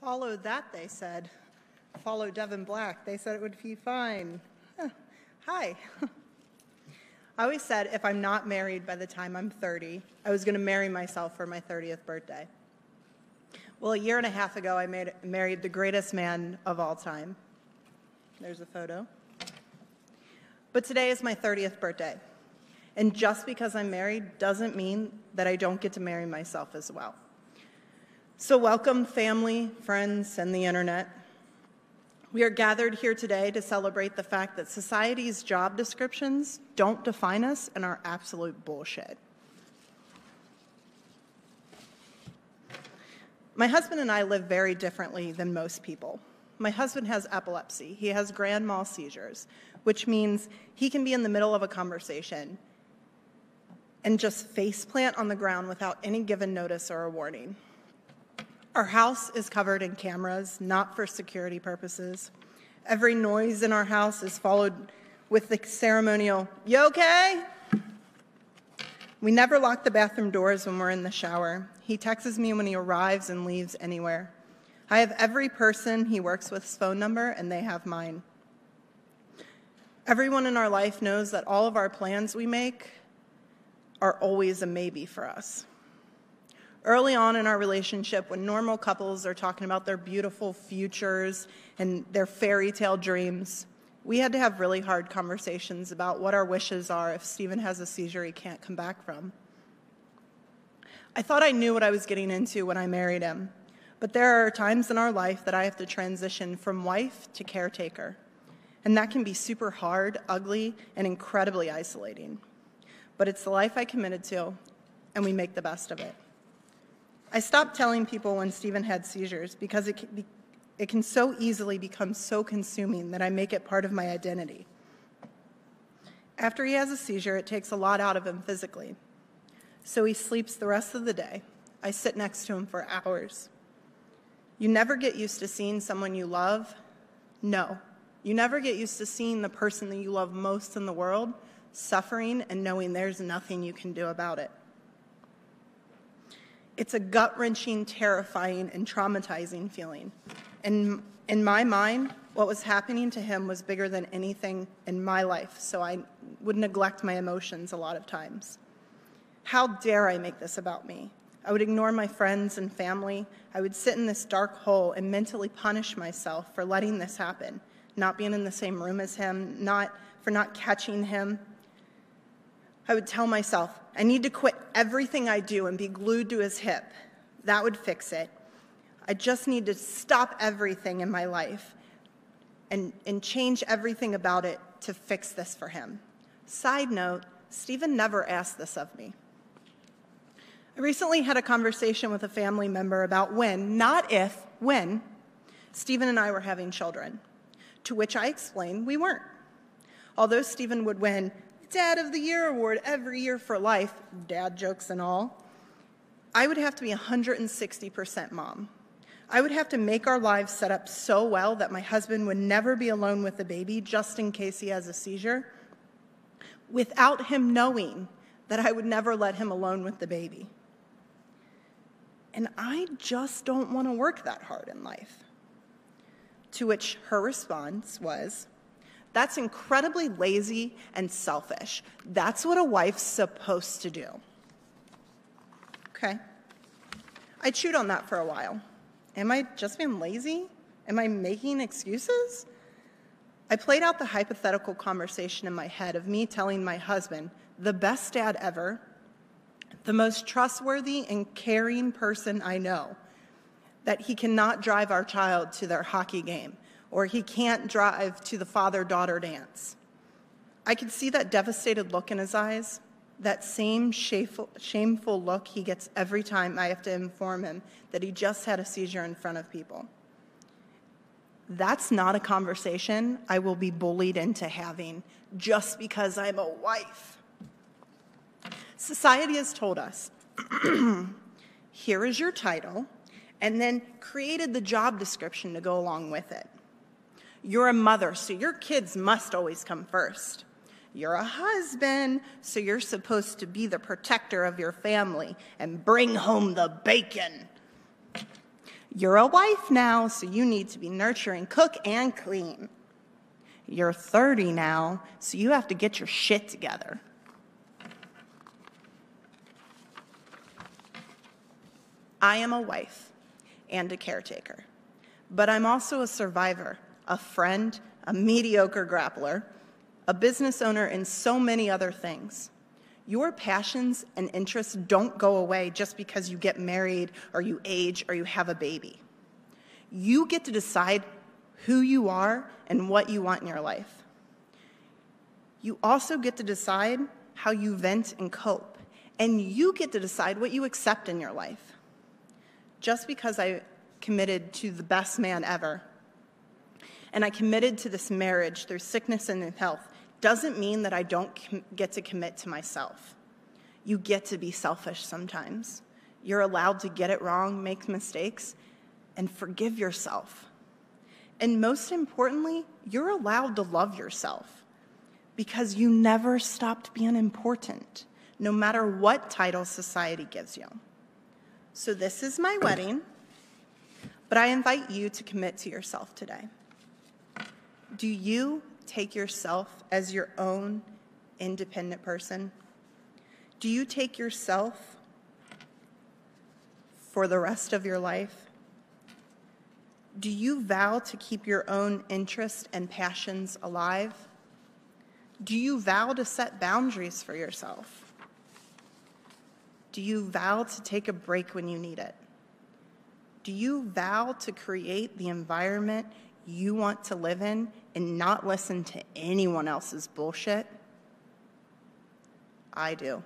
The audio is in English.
Follow that, they said. Follow Devin Black. They said it would be fine. Hi. I always said if I'm not married by the time I'm 30, I was going to marry myself for my 30th birthday. Well, a year and a half ago, I married the greatest man of all time. There's a photo. But today is my 30th birthday. And just because I'm married doesn't mean that I don't get to marry myself as well. So welcome, family, friends, and the internet. We are gathered here today to celebrate the fact that society's job descriptions don't define us and are absolute bullshit. My husband and I live very differently than most people. My husband has epilepsy. He has grand mal seizures, which means he can be in the middle of a conversation and just faceplant on the ground without any given notice or a warning. Our house is covered in cameras, not for security purposes. Every noise in our house is followed with the ceremonial, "You okay?" We never lock the bathroom doors when we're in the shower. He texts me when he arrives and leaves anywhere. I have every person he works with's phone number, and they have mine. Everyone in our life knows that all of our plans we make are always a maybe for us. Early on in our relationship, when normal couples are talking about their beautiful futures and their fairy tale dreams, we had to have really hard conversations about what our wishes are if Stephen has a seizure he can't come back from. I thought I knew what I was getting into when I married him, but there are times in our life that I have to transition from wife to caretaker, and that can be super hard, ugly, and incredibly isolating. But it's the life I committed to, and we make the best of it. I stopped telling people when Stephen had seizures because it can so easily become so consuming that I make it part of my identity. After he has a seizure, it takes a lot out of him physically. So he sleeps the rest of the day. I sit next to him for hours. You never get used to seeing someone you love. No, you never get used to seeing the person that you love most in the world suffering and knowing there's nothing you can do about it. It's a gut-wrenching, terrifying, and traumatizing feeling. And in my mind, what was happening to him was bigger than anything in my life, so I would neglect my emotions a lot of times. How dare I make this about me? I would ignore my friends and family. I would sit in this dark hole and mentally punish myself for letting this happen, not being in the same room as him, for not catching him. I would tell myself, I need to quit everything I do and be glued to his hip. That would fix it. I just need to stop everything in my life and change everything about it to fix this for him. Side note, Stephen never asked this of me. I recently had a conversation with a family member about when, not if, when, Stephen and I were having children, to which I explained we weren't. Although Stephen would win Dad of the Year award every year for life, dad jokes and all, I would have to be 160% mom. I would have to make our lives set up so well that my husband would never be alone with the baby just in case he has a seizure, without him knowing that I would never let him alone with the baby. And I just don't want to work that hard in life. To which her response was, "That's incredibly lazy and selfish. That's what a wife's supposed to do." Okay. I chewed on that for a while. Am I just being lazy? Am I making excuses? I played out the hypothetical conversation in my head of me telling my husband, the best dad ever, the most trustworthy and caring person I know, that he cannot drive our child to their hockey game, or he can't drive to the father-daughter dance. I could see that devastated look in his eyes, that same shameful look he gets every time I have to inform him that he just had a seizure in front of people. That's not a conversation I will be bullied into having just because I'm a wife. Society has told us, here is your title, and then created the job description to go along with it. You're a mother, so your kids must always come first. You're a husband, so you're supposed to be the protector of your family and bring home the bacon. You're a wife now, so you need to be nurturing, cook, and clean. You're 30 now, so you have to get your shit together. I am a wife and a caretaker, but I'm also a survivor, a friend, a mediocre grappler, a business owner, and so many other things. Your passions and interests don't go away just because you get married or you age or you have a baby. You get to decide who you are and what you want in your life. You also get to decide how you vent and cope, and you get to decide what you accept in your life. Just because I committed to the best man ever, and I committed to this marriage through sickness and health, doesn't mean that I don't get to commit to myself. You get to be selfish sometimes. You're allowed to get it wrong, make mistakes, and forgive yourself. And most importantly, you're allowed to love yourself because you never stopped being important, no matter what title society gives you. So this is my wedding, but I invite you to commit to yourself today. Do you take yourself as your own independent person? Do you take yourself for the rest of your life? Do you vow to keep your own interests and passions alive? Do you vow to set boundaries for yourself? Do you vow to take a break when you need it? Do you vow to create the environment you want to live in and not listen to anyone else's bullshit? I do.